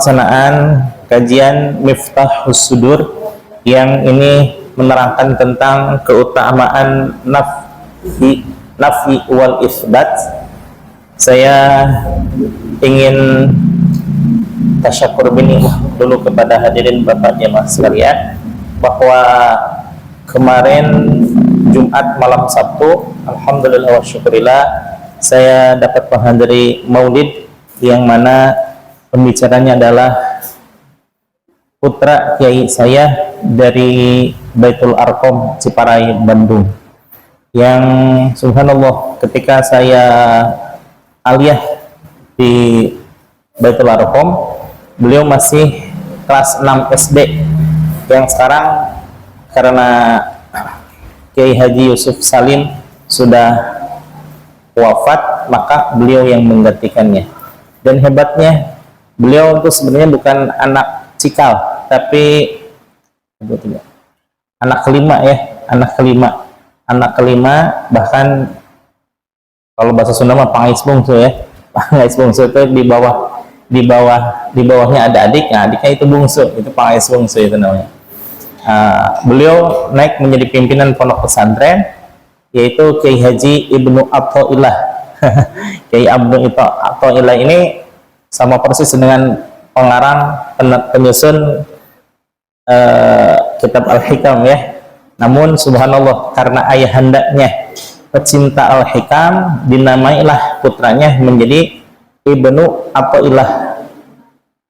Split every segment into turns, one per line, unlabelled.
pelaksanaan kajian Miftahus Sudur yang ini menerangkan tentang keutamaan nafi wal isbat. Saya ingin tasyakur binikmah dulu kepada hadirin Bapak jemaah sekalian bahwa kemarin Jumat malam Sabtu, alhamdulillah wa syukurillah, saya dapat menghadiri maulid yang mana pembicaranya adalah putra kiai saya dari Baitul Arqam Ciparai Bandung, yang subhanallah ketika saya aliyah di Baitul Arqam beliau masih kelas 6 SD, yang sekarang karena Kiai Haji Yusuf Salim sudah wafat maka beliau yang menggantikannya. Dan hebatnya beliau itu sebenarnya bukan anak cikal, tapi anak kelima, bahkan kalau bahasa Sunda mah pangis bungsu ya. Pangis bungsu itu di bawahnya ada adik, nah adiknya itu bungsu, itu pangis bungsu itu namanya. Beliau naik menjadi pimpinan pondok pesantren, yaitu Kiai Haji Ibnu Athaillah. Kiai Ibnu Athaillah ini sama persis dengan pengarang penyusun kitab Al-Hikam ya. Namun subhanallah karena ayahandanya pecinta Al-Hikam, dinamailah putranya menjadi Ibnu Athaillah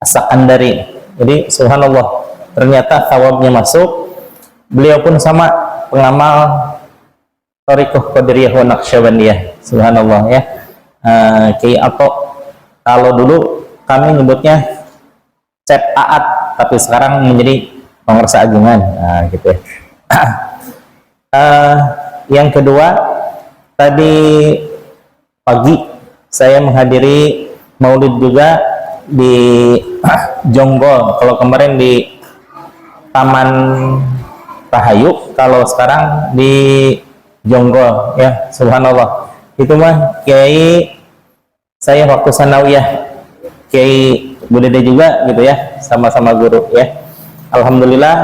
As-Sakandari. Jadi subhanallah ternyata thawabnya masuk. Beliau pun sama pengamal Thariqah Qadiriyah wa Naqsyabandiyah, subhanallah ya. Kiai Ato, kalau dulu kami nyebutnya Cep Aat, tapi sekarang menjadi Pengersa Agungan, nah gitu ya. Yang kedua, tadi pagi saya menghadiri maulid juga di Jonggol. Kalau kemarin di Taman Rahayu, kalau sekarang di Jonggol ya, subhanallah. Itu mah Kiai saya waktu sanawiyah, Kiai Budede juga gitu ya, sama-sama guru ya. Alhamdulillah,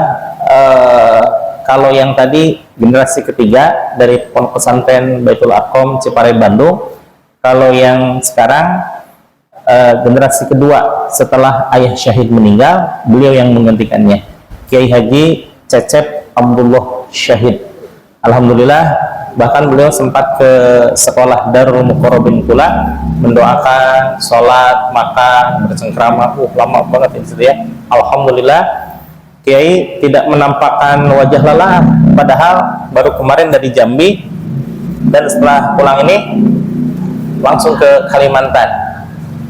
kalau yang tadi generasi ketiga dari pondok pesantren Baitul Arqam Ciparai Bandung, kalau yang sekarang generasi kedua setelah ayah syahid meninggal, beliau yang menggantikannya, Kiai Haji Cecep Abdullah Syahid. Alhamdulillah, bahkan beliau sempat ke sekolah Darul Muqarrabin pula mendoakan, sholat, makan, bercengkrama, lama banget itu ya. Alhamdulillah, Kiai tidak menampakkan wajah lelah, padahal baru kemarin dari Jambi, dan setelah pulang ini langsung ke Kalimantan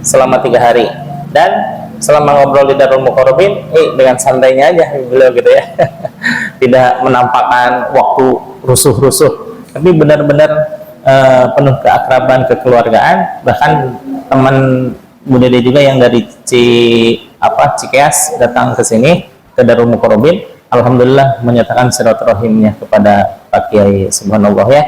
selama 3 hari. Dan selama ngobrol di Darul Muqarrabin, dengan santainya aja beliau gitu ya. Tidak menampakkan waktu rusuh-rusuh, tapi benar-benar penuh keakraban, kekeluargaan. Bahkan teman Budede juga yang dari Cikeas datang ke sini ke Darul Muqarrabin, alhamdulillah menyatakan silaturahimnya kepada Pak Kiai, subhanallah ya,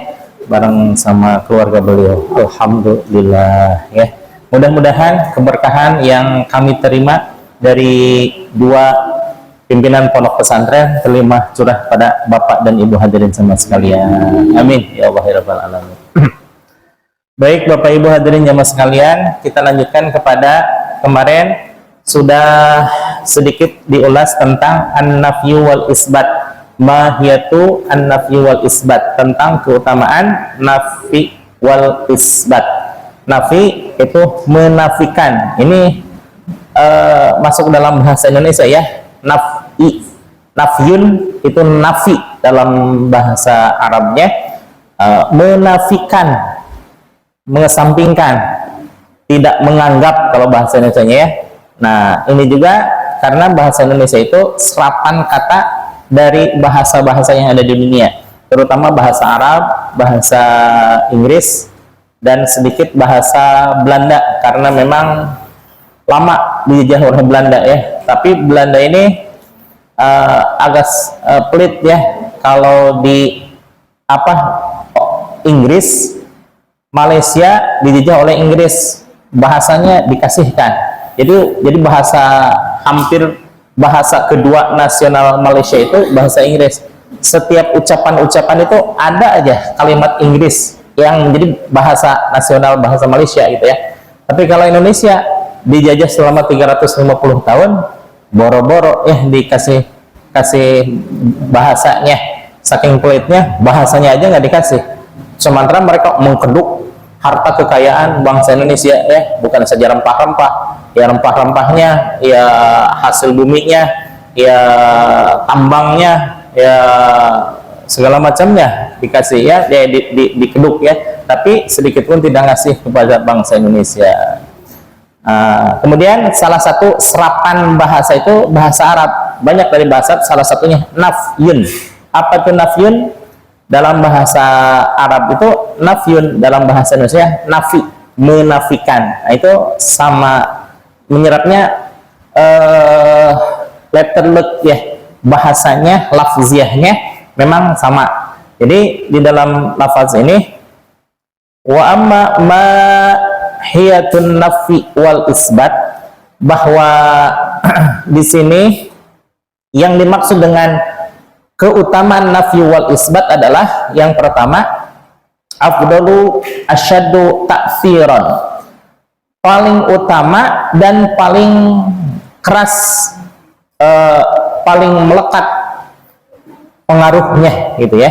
bareng sama keluarga beliau. Alhamdulillah ya. Mudah-mudahan keberkahan yang kami terima dari dua pimpinan pondok pesantren terima curah pada Bapak dan Ibu hadirin semua sekalian. Amin ya Allah ya Rabbal alamin. Baik Bapak Ibu hadirin jamaah sekalian, kita lanjutkan kepada kemarin sudah sedikit diulas tentang an-nafyu wal isbat. Mahiyatu an-nafyu wal isbat, tentang keutamaan nafi wal isbat. Nafi itu menafikan. Ini masuk dalam bahasa Indonesia ya. Nafi, nafyun itu nafi dalam bahasa Arabnya, menafikan, mengesampingkan, tidak menganggap kalau bahasa Indonesianya ya. Nah ini juga karena bahasa Indonesia itu serapan kata dari bahasa-bahasa yang ada di dunia, terutama bahasa Arab, bahasa Inggris, dan sedikit bahasa Belanda, karena memang lama dijajah oleh Belanda ya. Tapi Belanda ini agak pelit ya. Kalau di Inggris, Malaysia dijajah oleh Inggris, bahasanya dikasihkan. Jadi bahasa hampir bahasa kedua nasional Malaysia itu bahasa Inggris. Setiap ucapan-ucapan itu ada aja kalimat Inggris yang menjadi bahasa nasional bahasa Malaysia gitu ya. Tapi kalau Indonesia dijajah selama 350 tahun, boro-boro dikasih bahasanya, saking pelitnya bahasanya aja nggak dikasih. Sementara mereka mengkeduk harta kekayaan bangsa Indonesia ya, bukan saja rempah-rempah, ya rempah-rempahnya, ya hasil buminya, ya tambangnya, ya segala macamnya dikasih ya, dikeduk ya, tapi sedikit pun tidak ngasih kepada bangsa Indonesia. Kemudian salah satu serapan bahasa itu bahasa Arab. Banyak dari bahasa, salah satunya nafyun. Apa itu nafyun? Dalam bahasa Arab itu nafyun, dalam bahasa Indonesia nafi, menafikan. Nah, itu sama menyerapnya letter lut ya, bahasanya, lafziahnya memang sama. Jadi di dalam lafaz ini wa amma ma hiyatun nafi wal isbat, bahwa di sini yang dimaksud dengan keutamaan nafi wal isbat adalah yang pertama, afdalu asyaddu ta'thiran, paling utama dan paling keras, paling melekat pengaruhnya gitu ya.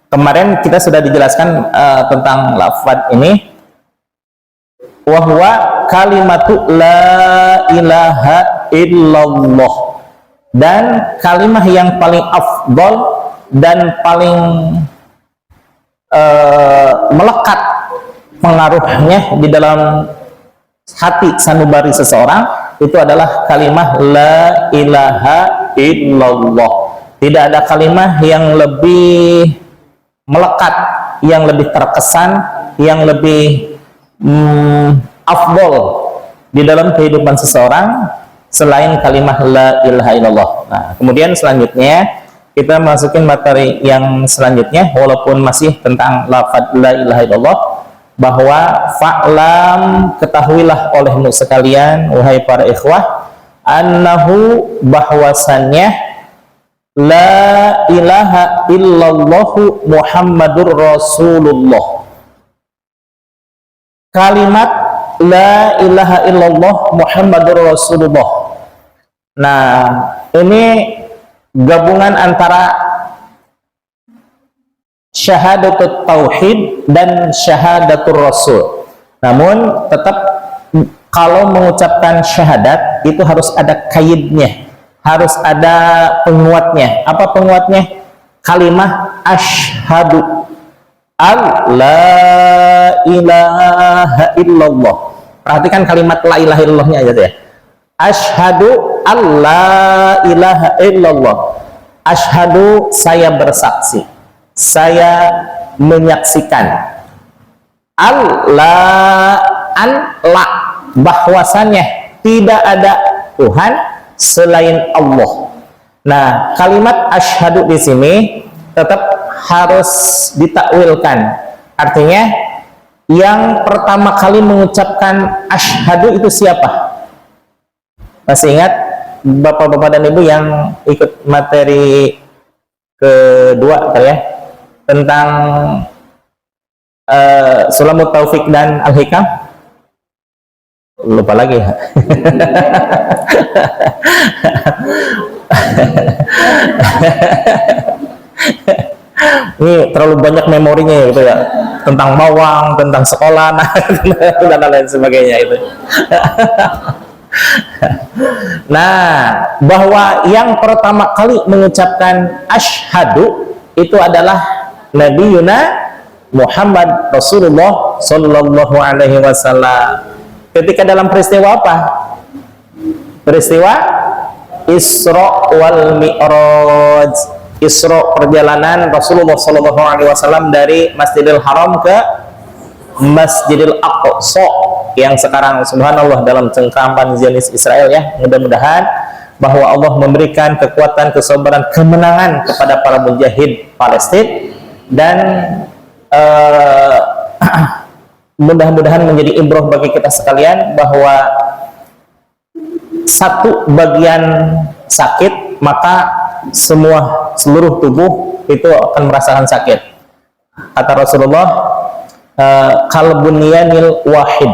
Kemarin kita sudah dijelaskan tentang lafaz ini, wa huwa kalimatu la ilaha illallah, dan kalimah yang paling afdal dan paling melekat pengaruhnya di dalam hati sanubari seseorang itu adalah kalimah la ilaha illallah. Tidak ada kalimah yang lebih melekat, yang lebih terkesan, yang lebih afdal di dalam kehidupan seseorang selain kalimah la ilaha illallah. Nah, kemudian selanjutnya kita masukin materi yang selanjutnya, walaupun masih tentang lafaz la ilaha illallah, bahwa fa'lam, ketahuilah olehmu sekalian wahai para ikhwah, annahu, bahwasannya, la ilaha illallahu Muhammadur Rasulullah. Kalimat la ilaha illallah Muhammadur Rasulullah. Nah, ini gabungan antara syahadatul tauhid dan syahadatul rasul. Namun tetap kalau mengucapkan syahadat itu harus ada kaidnya, harus ada penguatnya. Apa penguatnya? Kalimah asyhadu la ilaha illallah. Perhatikan kalimat la ilaha illallahnya aja ya. Asyhadu alla ilaha illallah. Asyhadu, saya bersaksi, saya menyaksikan, bahwasannya tidak ada Tuhan selain Allah. Nah, kalimat asyhadu di sini tetap harus ditakwilkan. Artinya yang pertama kali mengucapkan asyhadu itu siapa? Masih ingat bapak-bapak dan ibu yang ikut materi kedua ya, tentang Sulamut Taufik dan Al-Hikam? Lupa lagi. Ini terlalu banyak memorinya ya, gitu ya, tentang bawang, tentang sekolah, dan lain sebagainya itu. Nah, bahwa yang pertama kali mengucapkan asyhadu itu adalah Nabi Yuna Muhammad Rasulullah Sallallahu Alaihi Wasallam. Ketika dalam peristiwa apa? Peristiwa Isra wal Mi'raj. Isra, perjalanan Rasulullah Sallallahu Alaihi Wasallam dari Masjidil Haram ke Masjidil Aqsa, yang sekarang subhanallah dalam cengkraman Zionis Israel ya. Mudah-mudahan bahwa Allah memberikan kekuatan, kesabaran, kemenangan kepada para mujahid Palestina, dan mudah-mudahan menjadi ibrah bagi kita sekalian bahwa satu bagian sakit, maka seluruh tubuh itu akan merasakan sakit. Kata Rasulullah, kal bunyanil wahid,